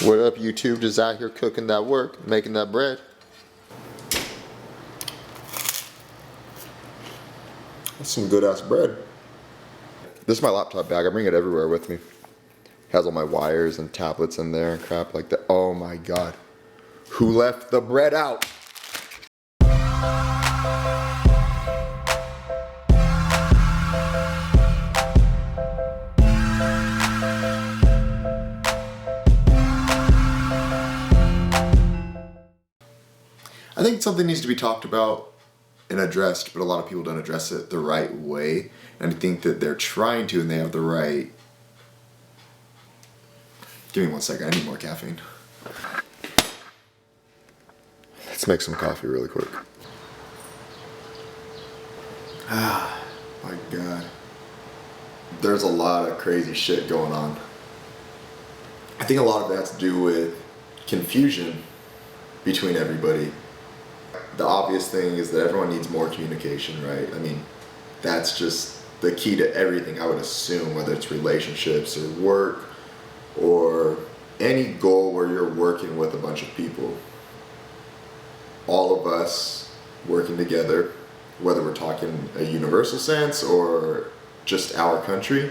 What up, YouTube? Just out here cooking that work, making that bread. That's some good ass bread. This is my laptop bag. I bring it everywhere with me. It has all my wires and tablets in there and crap like that. Oh my god. Who left the bread out? I think something needs to be talked about and addressed, but a lot of people don't address it the right way. And I think that they're trying to, and they have the right... Give me 1 second, I need more caffeine. Let's make some coffee really quick. Ah, my god. There's a lot of crazy shit going on. I think a lot of that has to do with confusion between everybody. The obvious thing is that everyone needs more communication, right? I mean, that's just the key to everything, I would assume, whether it's relationships or work or any goal where you're working with a bunch of people. All of us working together, whether we're talking a universal sense or just our country,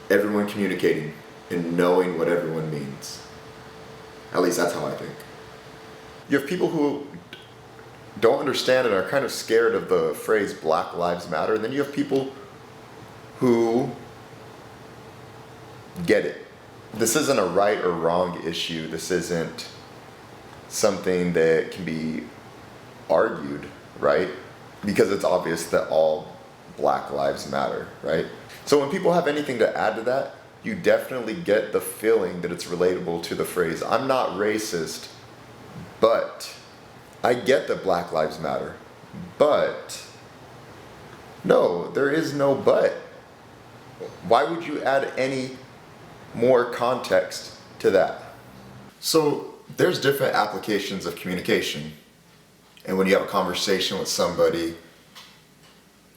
everyone communicating and knowing what everyone means. At least that's how I think. You have people who don't understand and are kind of scared of the phrase Black Lives Matter, and then you have people who get it. This isn't a right or wrong issue. This isn't something that can be argued, right? Because it's obvious that all Black lives matter, right? So when people have anything to add to that, you definitely get the feeling that it's relatable to the phrase, I'm not racist, but I get that Black lives matter, but no, there is no but. Why would you add any more context to that? So there's different applications of communication. And when you have a conversation with somebody,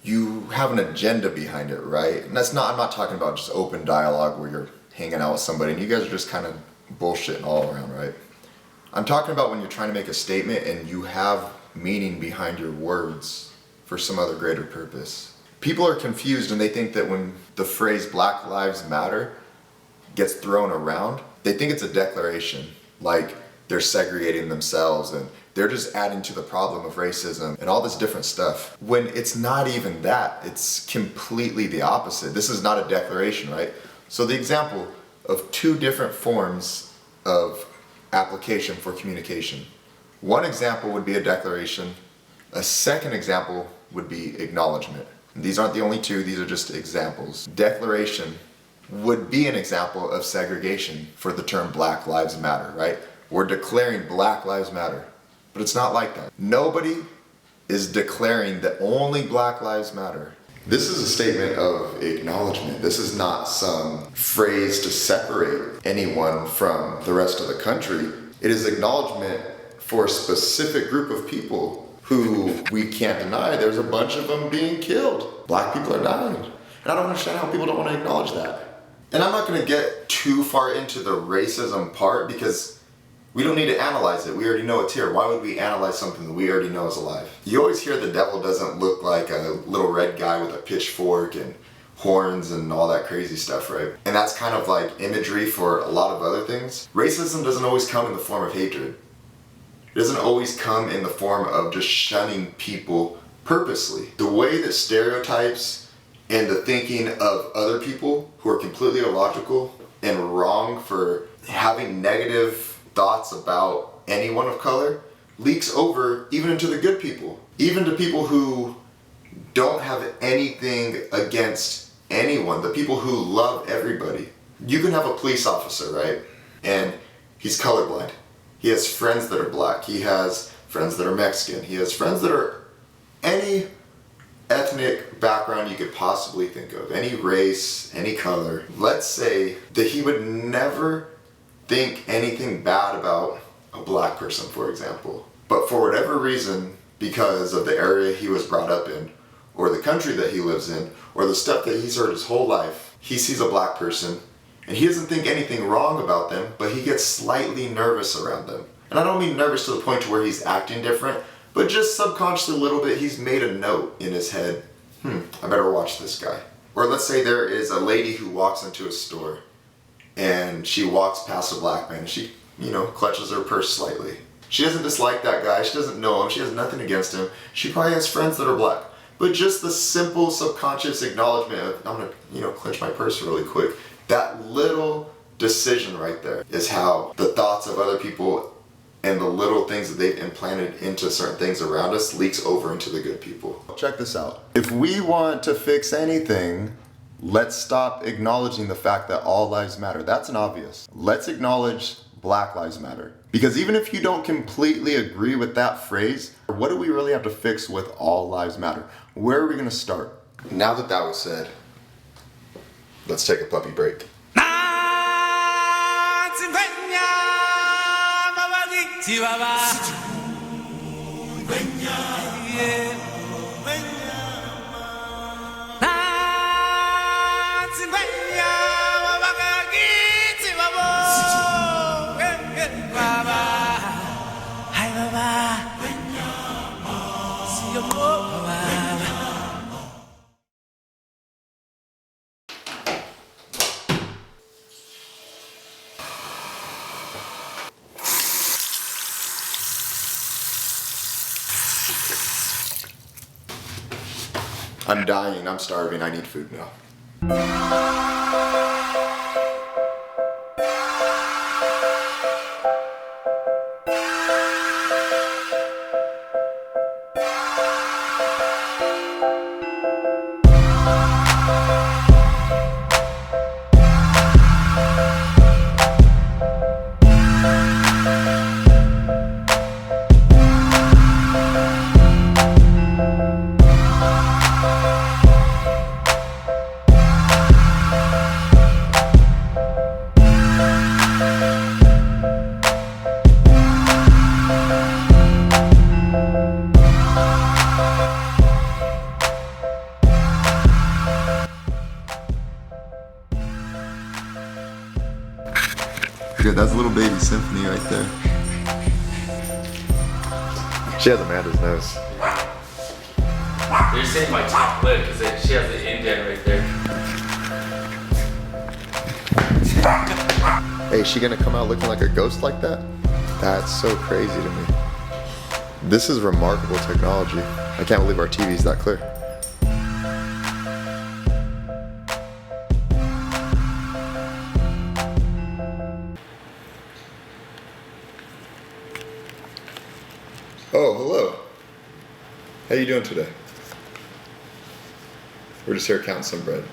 you have an agenda behind it, right? And I'm not talking about just open dialogue where you're hanging out with somebody and you guys are just kind of bullshitting all around, right? I'm talking about when you're trying to make a statement and you have meaning behind your words for some other greater purpose. People are confused and they think that when the phrase Black Lives Matter gets thrown around, they think it's a declaration, like they're segregating themselves and they're just adding to the problem of racism and all this different stuff. When it's not even that, it's completely the opposite. This is not a declaration, right? So the example of two different forms of application for communication. One example would be a declaration. A second example would be acknowledgement. And these aren't the only two, these are just examples. Declaration would be an example of segregation for the term Black Lives Matter, right? We're declaring Black Lives Matter, but it's not like that. Nobody is declaring that only Black Lives Matter. This is a statement of acknowledgement. This is not some phrase to separate anyone from the rest of the country. It is acknowledgement for a specific group of people who we can't deny. There's a bunch of them being killed. Black people are dying. And I don't understand how people don't want to acknowledge that. And I'm not going to get too far into the racism part because we don't need to analyze it. We already know it's here. Why would we analyze something that we already know is alive? You always hear the devil doesn't look like a little red guy with a pitchfork and horns and all that crazy stuff, right? And that's kind of like imagery for a lot of other things. Racism doesn't always come in the form of hatred. It doesn't always come in the form of just shunning people purposely. The way that stereotypes and the thinking of other people who are completely illogical and wrong for having negative thoughts about anyone of color leaks over even into the good people, even to people who don't have anything against anyone, the people who love everybody. You can have a police officer, right? And he's colorblind. He has friends that are black. He has friends that are Mexican. He has friends that are any ethnic background you could possibly think of, any race, any color. Let's say that he would never think anything bad about a black person, for example. But for whatever reason, because of the area he was brought up in, or the country that he lives in, or the stuff that he's heard his whole life, he sees a black person And he doesn't think anything wrong about them, but he gets slightly nervous around them. And I don't mean nervous to the point to where he's acting different, but just subconsciously a little bit, he's made a note in his head, I better watch this guy. Or let's say there is a lady who walks into a store and she walks past a black man. She, clutches her purse slightly. She doesn't dislike that guy. She doesn't know him. She has nothing against him. She probably has friends that are black. But just the simple subconscious acknowledgement of, I'm gonna, clench my purse really quick. That little decision right there is how the thoughts of other people and the little things that they've implanted into certain things around us leaks over into the good people. Check this out. If we want to fix anything, let's stop acknowledging the fact that all lives matter. That's an obvious. Let's acknowledge Black Lives Matter. Because even if you don't completely agree with that phrase, what do we really have to fix with all lives matter? Where are we gonna start? Now that that was said, let's take a puppy break. I'm dying, I'm starving, I need food now. Good, that's a little baby symphony right there. She has Amanda's nose. You're saying my top lip because she has the indent right there. Hey, is she gonna come out looking like a ghost like that? That's so crazy to me. This is remarkable technology. I can't believe our TV's that clear. Oh, hello. How you doing today? We're just here counting some bread.